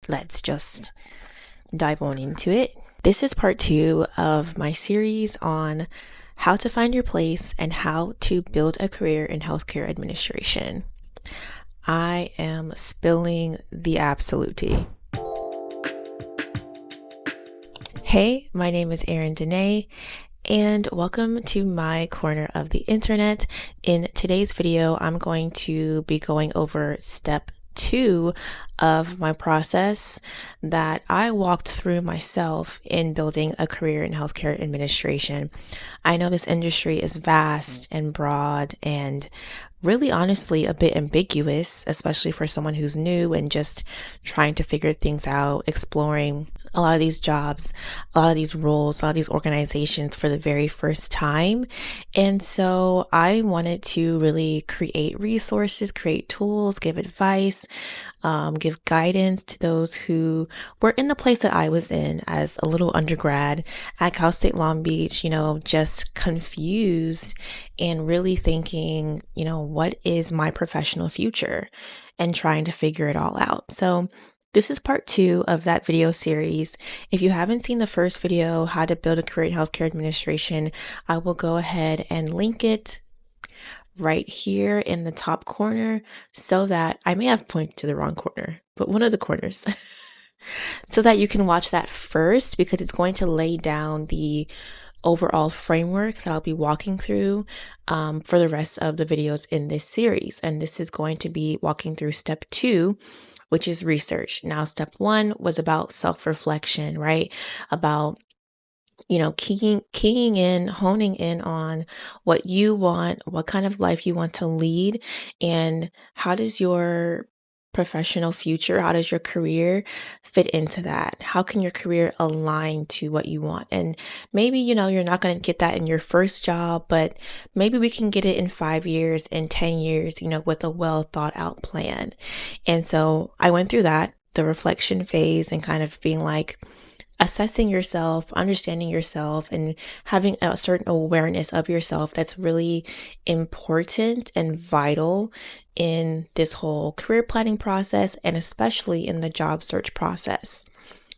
let's just dive on into it. This is part 2 of my series on how to find your place and how to build a career in healthcare administration. I am spilling the absolute tea. Hey, my name is Erin Danae, and welcome to my corner of the internet. In today's video, I'm going to be going over step 2 of my process that I walked through myself in building a career in healthcare administration. I know this industry is vast and broad and really honestly a bit ambiguous, especially for someone who's new and just trying to figure things out, exploring a lot of these jobs, a lot of these roles, a lot of these organizations for the very first time. And so I wanted to really create resources, create tools, give advice, give guidance to those who were in the place that I was in as a little undergrad at Cal State Long Beach, just confused and really thinking, what is my professional future and trying to figure it all out. So this is part 2 of that video series. If you haven't seen the first video, how to build a career in healthcare administration, I will go ahead and link it right here in the top corner so that I may have pointed to the wrong corner, but one of the corners so that you can watch that first, because it's going to lay down the overall framework that I'll be walking through for the rest of the videos in this series. And this is going to be walking through step 2, which is research. Now, step 1 was about self-reflection, right? About, keying in, honing in on what you want, what kind of life you want to lead, and how does your professional future, how does your career fit into that? How can your career align to what you want? And maybe, you're not going to get that in your first job, but maybe we can get it in 5 years, in 10 years, with a well thought out plan. And so I went through that, the reflection phase, and kind of being like, assessing yourself, understanding yourself, and having a certain awareness of yourself that's really important and vital in this whole career planning process, and especially in the job search process.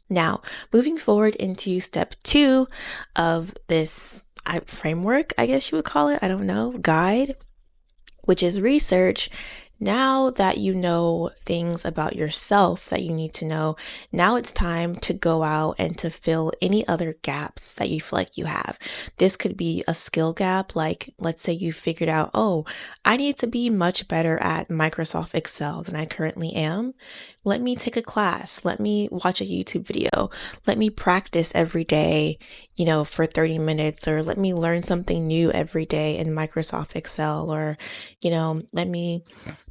Now, moving forward into step 2 of this framework, I guess you would call it, I don't know, guide, which is research. Now that you know things about yourself that you need to know, now it's time to go out and to fill any other gaps that you feel like you have. This could be a skill gap, like let's say you figured out, I need to be much better at Microsoft Excel than I currently am. Let me take a class. Let me watch a YouTube video. Let me practice every day, for 30 minutes, or let me learn something new every day in Microsoft Excel, or, let me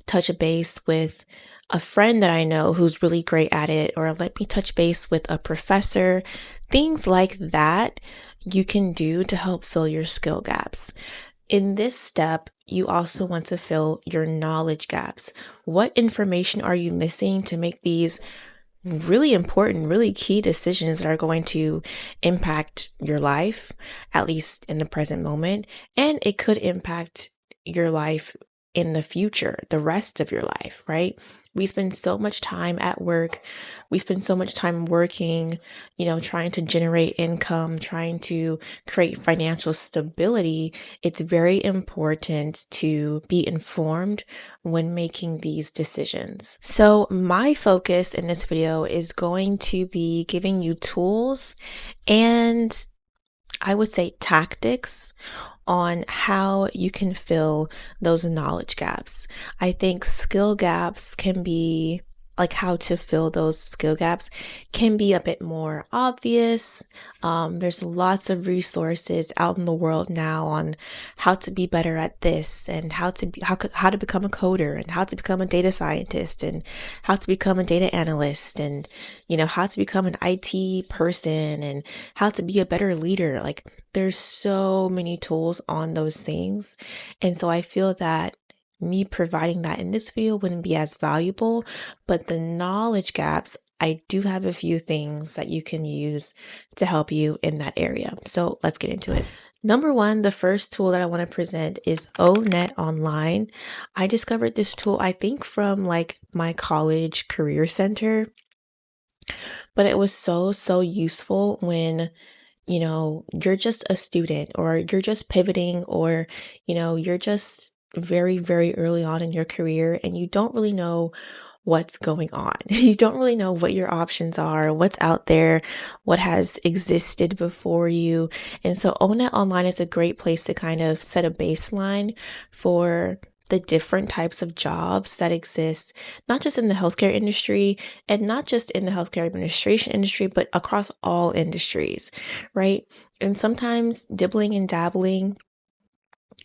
touch a base with a friend that I know who's really great at it, or let me touch base with a professor. Things like that you can do to help fill your skill gaps. In this step, you also want to fill your knowledge gaps. What information are you missing to make these really important, really key decisions that are going to impact your life, at least in the present moment, and it could impact your life in the future, the rest of your life, right? We spend so much time at work. We spend so much time working, trying to generate income, trying to create financial stability. It's very important to be informed when making these decisions. So my focus in this video is going to be giving you tools and I would say tactics on how you can fill those knowledge gaps. I think skill gaps can be like how to fill those skill gaps can be a bit more obvious. There's lots of resources out in the world now on how to be better at this, and how to become a coder, and how to become a data scientist, and how to become a data analyst, and how to become an IT person, and how to be a better leader. Like, there's so many tools on those things, and so I feel that me providing that in this video wouldn't be as valuable, but the knowledge gaps, I do have a few things that you can use to help you in that area. So let's get into it. Number 1, the first tool that I want to present is ONET Online. I discovered this tool, I think, from like my college career center. but it was so useful when you're just a student, or you're just pivoting, or you're just very early on in your career and you don't really know what's going on. You don't really know what your options are, what's out there, what has existed before you. And so ONET Online is a great place to kind of set a baseline for the different types of jobs that exist, not just in the healthcare industry and not just in the healthcare administration industry, but across all industries, right? And sometimes dibbling and dabbling,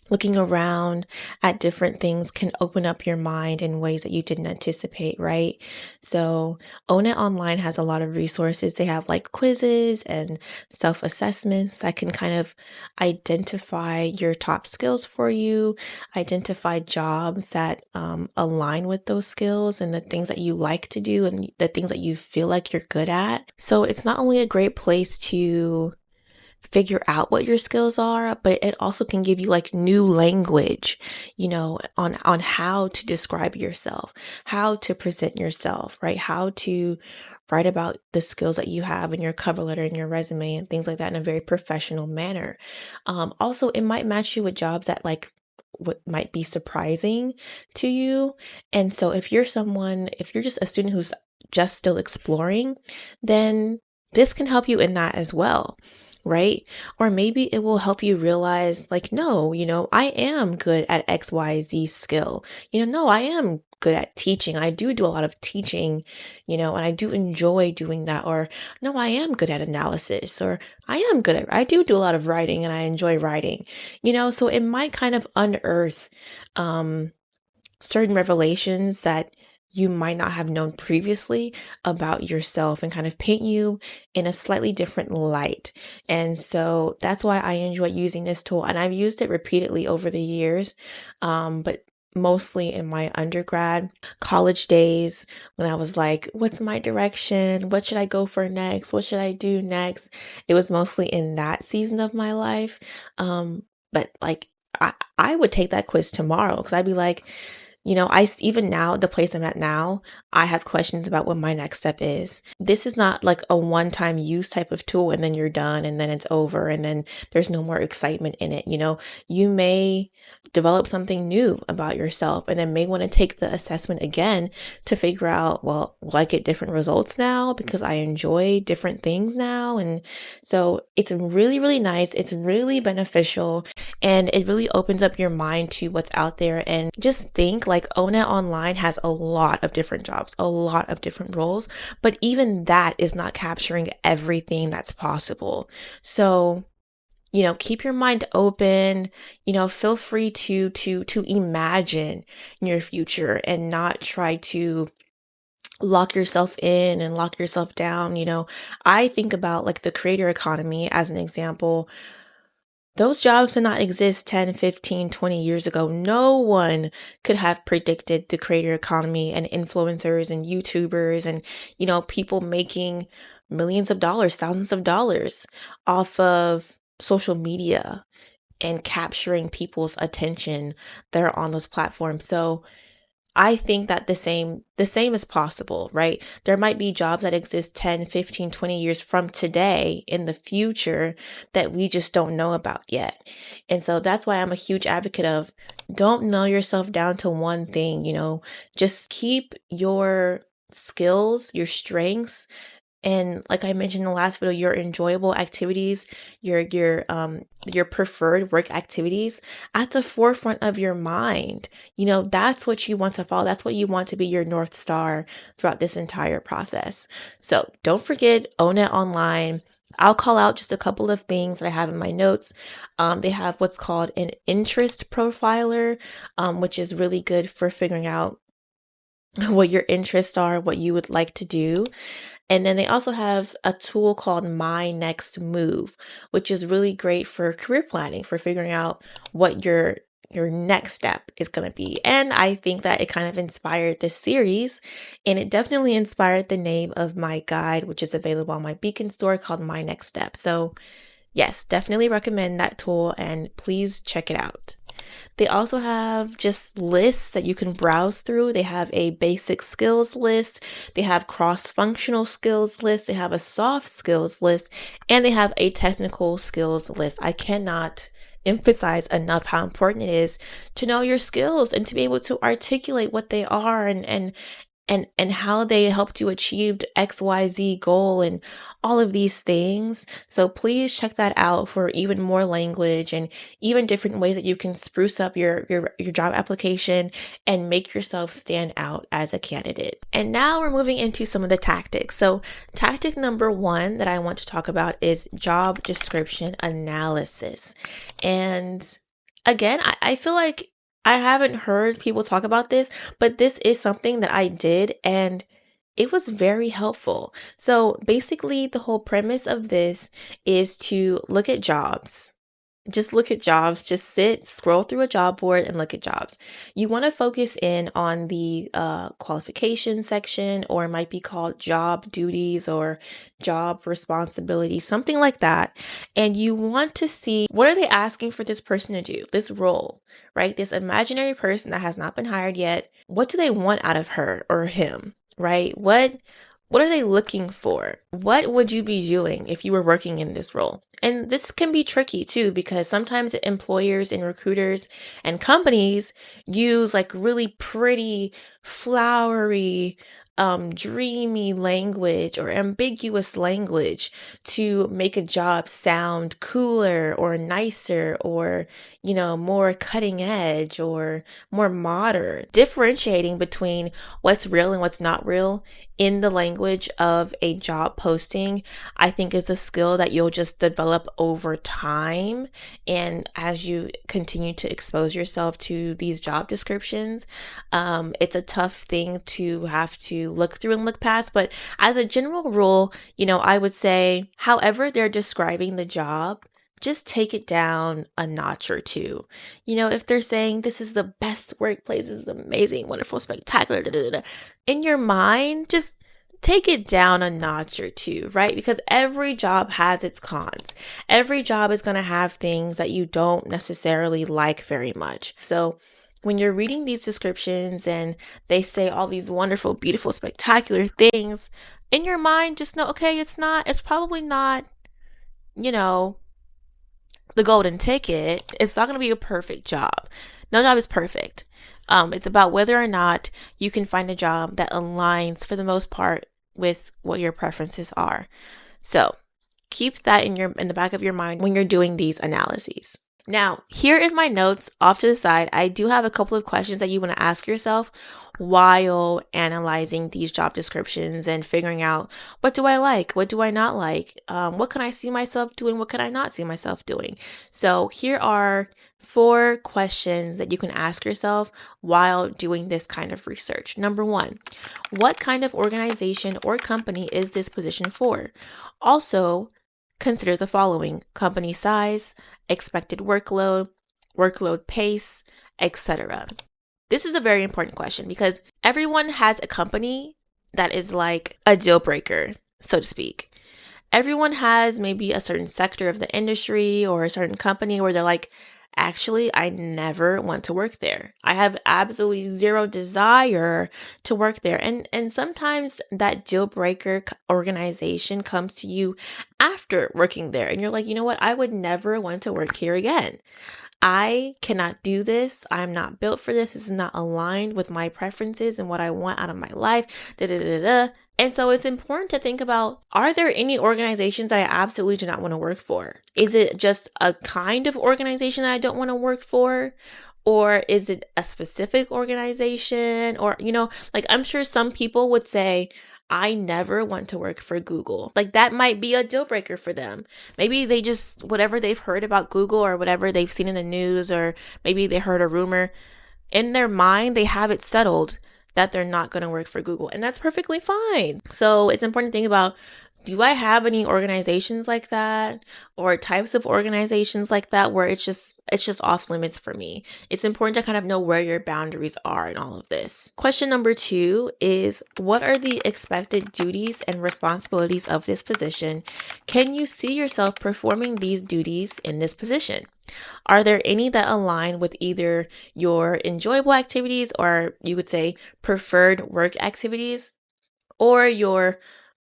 looking around at different things can open up your mind in ways that you didn't anticipate, right? So ONET Online has a lot of resources. They have like quizzes and self-assessments that can kind of identify your top skills for you, identify jobs that align with those skills and the things that you like to do and the things that you feel like you're good at. So it's not only a great place to figure out what your skills are, but it also can give you like new language, on how to describe yourself, how to present yourself, right? How to write about the skills that you have in your cover letter and your resume and things like that in a very professional manner. Also, it might match you with jobs that like what might be surprising to you. And so if you're just a student who's just still exploring, then this can help you in that as well, right? Or maybe it will help you realize like, no, I am good at XYZ skill. No, I am good at teaching. I do a lot of teaching, and I do enjoy doing that. Or no, I am good at analysis, or I do a lot of writing and I enjoy writing, so it might kind of unearth, certain revelations that you might not have known previously about yourself and kind of paint you in a slightly different light. And so that's why I enjoy using this tool. And I've used it repeatedly over the years, but mostly in my undergrad, college days, when I was like, what's my direction? What should I go for next? What should I do next? It was mostly in that season of my life. But like, I would take that quiz tomorrow because I'd be like, even now, the place I'm at now, I have questions about what my next step is. This is not like a one-time use type of tool and then you're done and then it's over and then there's no more excitement in it. You may develop something new about yourself and then may want to take the assessment again to figure out, well, will I get different results now because I enjoy different things now? And so it's really nice. It's really beneficial and it really opens up your mind to what's out there. And just think like ONET Online has a lot of different jobs, a lot of different roles, but even that is not capturing everything that's possible. So keep your mind open, feel free to imagine your future and not try to lock yourself in and lock yourself down. I think about like the creator economy as an example. Those jobs did not exist 10, 15, 20 years ago. No one could have predicted the creator economy and influencers and YouTubers and, people making millions of dollars, thousands of dollars off of social media and capturing people's attention that are on those platforms. So I think that the same is possible, right? There might be jobs that exist 10, 15, 20 years from today in the future that we just don't know about yet. And so that's why I'm a huge advocate of don't nail yourself down to one thing, just keep your skills, your strengths, and like I mentioned in the last video, your enjoyable activities, your preferred work activities at the forefront of your mind. That's what you want to follow. That's what you want to be your North Star throughout this entire process. So don't forget ONET Online. I'll call out just a couple of things that I have in my notes. They have what's called an interest profiler, which is really good for figuring out what your interests are, what you would like to do. And then they also have a tool called My Next Move, which is really great for career planning, for figuring out what your next step is going to be. And I think that it kind of inspired this series, and it definitely inspired the name of my guide, which is available on my Beacon store called My Next Step. So yes, definitely recommend that tool and please check it out. They also have just lists that you can browse through. They have a basic skills list, they have cross-functional skills list, they have a soft skills list, and they have a technical skills list. I cannot emphasize enough how important it is to know your skills and to be able to articulate what they are and how they helped you achieve XYZ goal and all of these things. So please check that out for even more language and even different ways that you can spruce up your job application and make yourself stand out as a candidate. And now we're moving into some of the tactics. So tactic number 1 that I want to talk about is job description analysis. And again, I feel like I haven't heard people talk about this, but this is something that I did and it was very helpful. So basically, the whole premise of this is to look at jobs. Just look at jobs, just scroll through a job board and look at jobs. You want to focus in on the qualification section, or it might be called job duties or job responsibilities, something like that. And you want to see, what are they asking for this person to do, this role, right? This imaginary person that has not been hired yet. What do they want out of her or him, right? What are they looking for? What would you be doing if you were working in this role? And this can be tricky too, because sometimes employers and recruiters and companies use like really pretty, flowery, dreamy language or ambiguous language to make a job sound cooler or nicer or, more cutting edge or more modern. Differentiating between what's real and what's not real in the language of a job posting, I think is a skill that you'll just develop over time. And as you continue to expose yourself to these job descriptions, it's a tough thing to have to look through and look past. But as a general rule, I would say, however they're describing the job, just take it down a notch or two. If they're saying this is the best workplace, this is amazing, wonderful, spectacular, in your mind, just take it down a notch or two, right? Because every job has its cons. Every job is going to have things that you don't necessarily like very much. So when you're reading these descriptions and they say all these wonderful, beautiful, spectacular things, in your mind, just know, okay, it's probably not, the golden ticket. It's not going to be a perfect job. No job is perfect. It's about whether or not you can find a job that aligns for the most part with what your preferences are. So keep that in the back of your mind when you're doing these analyses. Now, here in my notes off to the side, I do have a couple of questions that you want to ask yourself while analyzing these job descriptions and figuring out, what do I like? What do I not like? What can I see myself doing? What can I not see myself doing? So here are 4 questions that you can ask yourself while doing this kind of research. Number 1, what kind of organization or company is this position for? Also, consider the following: company size, expected workload pace, etc. This is a very important question because everyone has a company that is like a deal breaker, so to speak. Everyone has maybe a certain sector of the industry or a certain company where they're like, actually, I never want to work there. I have absolutely zero desire to work there. And sometimes that deal breaker organization comes to you after working there. And you're like, you know what? I would never want to work here again. I cannot do this. I'm not built for this. This is not aligned with my preferences and what I want out of my life. And so it's important to think about, are there any organizations that I absolutely do not want to work for? Is it just a kind of organization that I don't want to work for? Or is it a specific organization? Or, I'm sure some people would say, I never want to work for Google. Like that might be a deal breaker for them. Maybe they just, whatever they've heard about Google or whatever they've seen in the news, or maybe they heard a rumor, in their mind, they have it settled that they're not going to work for Google. And that's perfectly fine. So it's important to think about, do I have any organizations like that or types of organizations like that where it's just off limits for me? It's important to kind of know where your boundaries are in all of this. Question number 2 is, what are the expected duties and responsibilities of this position? Can you see yourself performing these duties in this position? Are there any that align with either your enjoyable activities, or you could say preferred work activities, or your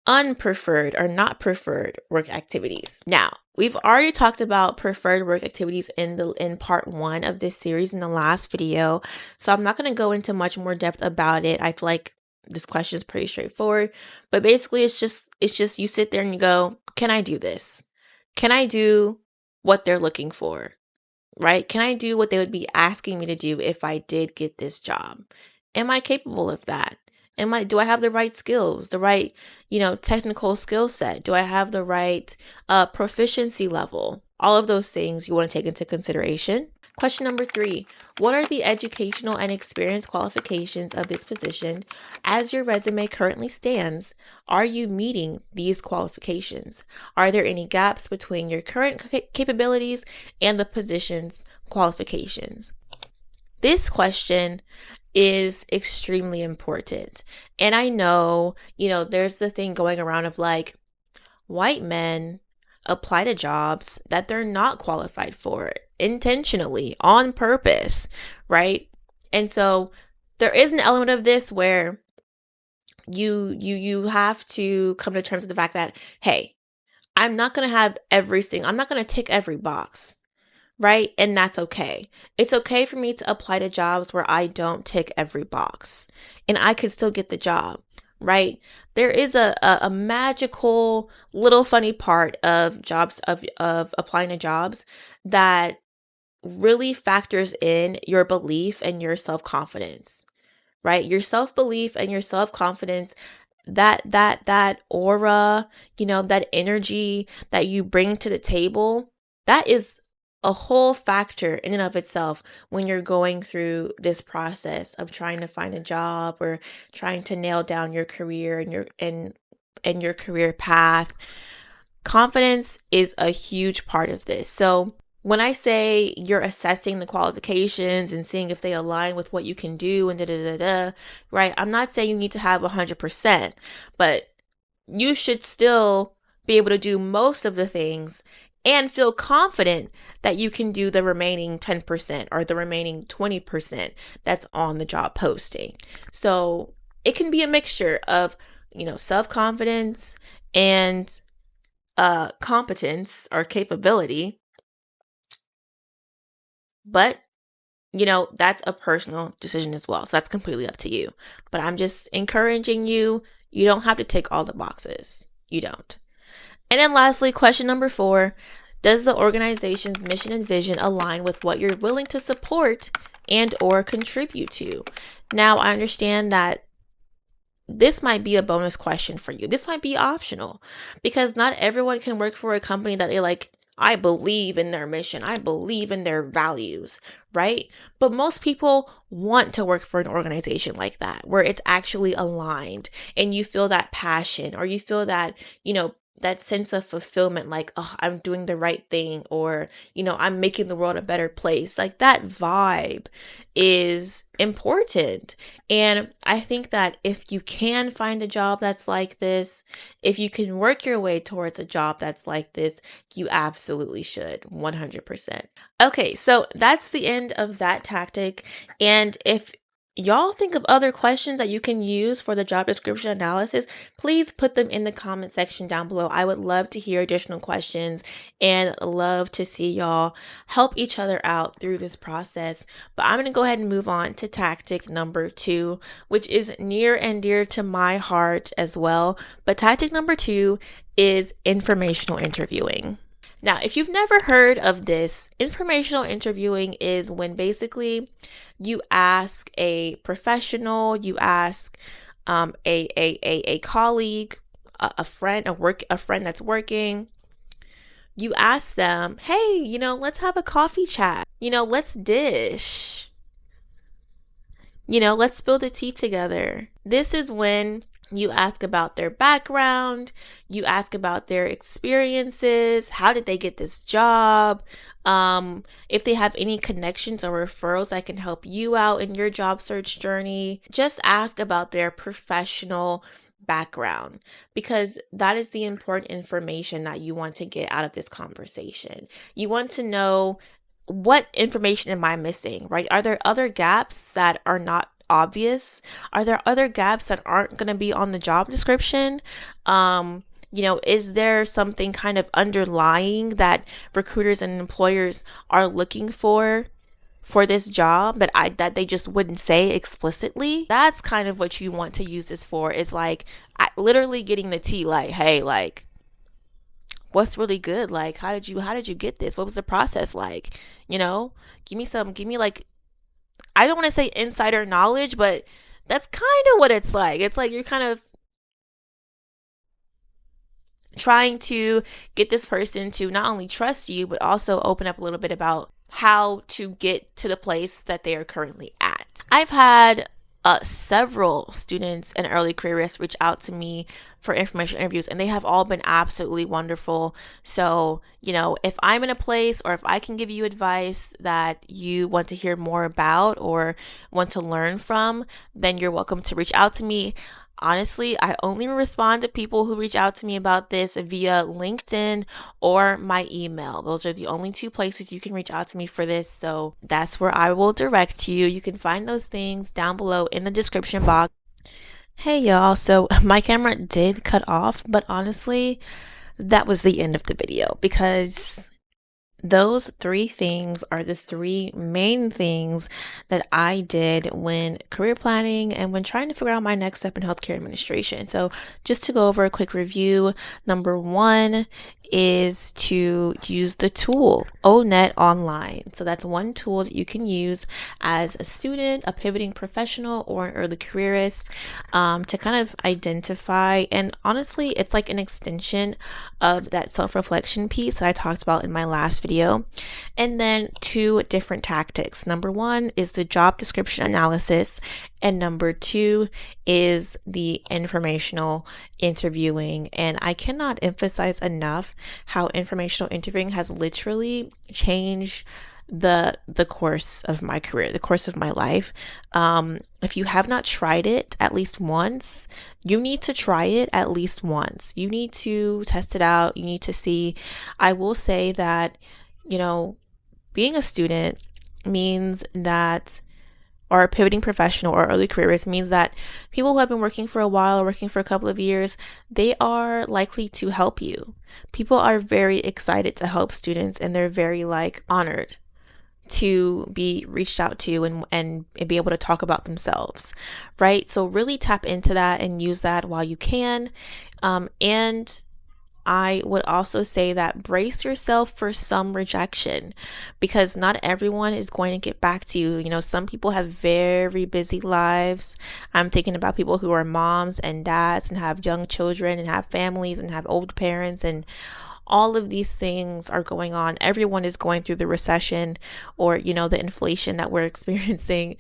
unpreferred or not preferred work activities? Now, we've already talked about preferred work activities in part 1 of this series in the last video, so I'm not going to go into much more depth about it. I feel like this question is pretty straightforward, but basically it's just you sit there and you go, can I do this? Can I do what they're looking for? Right? Can I do what they would be asking me to do if I did get this job? Am I capable of that? Do I have the right skills, the right, technical skill set? Do I have the right proficiency level? All of those things you want to take into consideration. Question number 3, what are the educational and experience qualifications of this position? As your resume currently stands, are you meeting these qualifications? Are there any gaps between your current capabilities and the position's qualifications? This question is extremely important. And I know, there's the thing going around of like, white men apply to jobs that they're not qualified for intentionally, on purpose, right? And so there is an element of this where you have to come to terms with the fact that, hey, I'm not going to tick every box, right? And that's okay. It's okay for me to apply to jobs where I don't tick every box and I could still get the job, right? There is a magical little funny part of jobs, of applying to jobs, that really factors in your belief and your self-confidence, right? Your self-belief and your self-confidence, that aura, that energy that you bring to the table, that is a whole factor in and of itself when you're going through this process of trying to find a job or trying to nail down your career and your career path. Confidence is a huge part of this. So when I say you're assessing the qualifications and seeing if they align with what you can do and right? I'm not saying you need to have 100%, but you should still be able to do most of the things and feel confident that you can do the remaining 10% or the remaining 20% that's on the job posting. So it can be a mixture of, self-confidence and competence or capability. But, that's a personal decision as well. So that's completely up to you. But I'm just encouraging you. You don't have to tick all the boxes. You don't. And then lastly, question number 4, does the organization's mission and vision align with what you're willing to support and or contribute to? Now, I understand that this might be a bonus question for you. This might be optional because not everyone can work for a company that they like, I believe in their mission, I believe in their values, right? But most people want to work for an organization like that, where it's actually aligned and you feel that passion, or you feel that, that sense of fulfillment, like, oh, I'm doing the right thing, or, I'm making the world a better place. Like, that vibe is important. And I think that if you can find a job that's like this, if you can work your way towards a job that's like this, you absolutely should, 100%. Okay, so that's the end of that tactic. And if y'all think of other questions that you can use for the job description analysis, please put them in the comment section down below. I would love to hear additional questions and love to see y'all help each other out through this process. But I'm going to go ahead and move on to tactic number 2, which is near and dear to my heart as well. But tactic number 2 is informational interviewing. Now, if you've never heard of this, informational interviewing is when basically you ask a professional, you ask a colleague, a friend that's working. You ask them, hey, let's have a coffee chat. Let's dish. Let's spill the tea together. This is when you ask about their background, you ask about their experiences, how did they get this job, if they have any connections or referrals that can help you out in your job search journey. Just ask about their professional background, because that is the important information that you want to get out of this conversation. You want to know what information am I missing, right? Are there other gaps that are not obvious? Are there other gaps that aren't going to be on the job description? Is there something kind of underlying that recruiters and employers are looking for this job that they just wouldn't say explicitly? That's kind of what you want to use this for, is like literally getting the tea, like, hey, like, what's really good? Like, how did you get this? What was the process like? Give me like, I don't want to say insider knowledge, but that's kind of what it's like. It's like you're kind of trying to get this person to not only trust you, but also open up a little bit about how to get to the place that they are currently at. I've had several students and early careerists reach out to me for information interviews, and they have all been absolutely wonderful. So, if I'm in a place, or if I can give you advice that you want to hear more about or want to learn from, then you're welcome to reach out to me. Honestly, I only respond to people who reach out to me about this via LinkedIn or my email. Those are the only two places you can reach out to me for this. So that's where I will direct you. You can find those things down below in the description box. Hey y'all, so my camera did cut off, but honestly, that was the end of the video, because those 3 things are the 3 main things that I did when career planning and when trying to figure out my next step in healthcare administration. So just to go over a quick review, number 1 is to use the tool O-Net Online. So that's one tool that you can use as a student, a pivoting professional, or an early careerist to kind of identify. And honestly, it's like an extension of that self-reflection piece that I talked about in my last video. And then 2 different tactics. Number 1 is the job description analysis, and number 2 is the informational interviewing. And I cannot emphasize enough how informational interviewing has literally changed the course of my career, the course of my life. If you have not tried it at least once, you need to try it at least once. You need to test it out. You need to see. I will say that, being a student means that, or a pivoting professional or early careerist means that people who have been working for a while, or working for a couple of years, they are likely to help you. People are very excited to help students, and they're very honored to be reached out to and be able to talk about themselves, right? So really tap into that and use that while you can. And I would also say that brace yourself for some rejection, because not everyone is going to get back to you. Some people have very busy lives. I'm thinking about people who are moms and dads and have young children and have families and have old parents, and all of these things are going on. Everyone is going through the recession, or, the inflation that we're experiencing,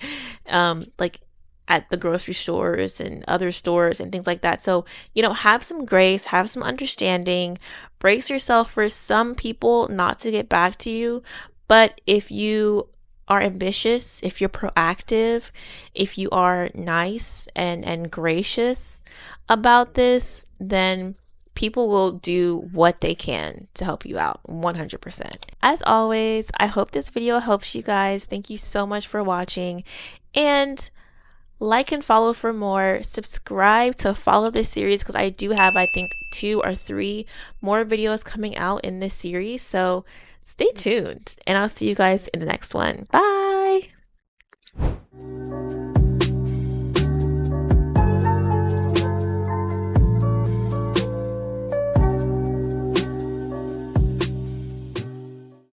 at the grocery stores and other stores and things like that. So, have some grace, have some understanding, brace yourself for some people not to get back to you. But if you are ambitious, if you're proactive, if you are nice and gracious about this, then people will do what they can to help you out 100%. As always, I hope this video helps you guys. Thank you so much for watching, and like and follow for more. Subscribe to follow this series, because I do have, I think, 2 or 3 more videos coming out in this series. So stay tuned, and I'll see you guys in the next one. Bye.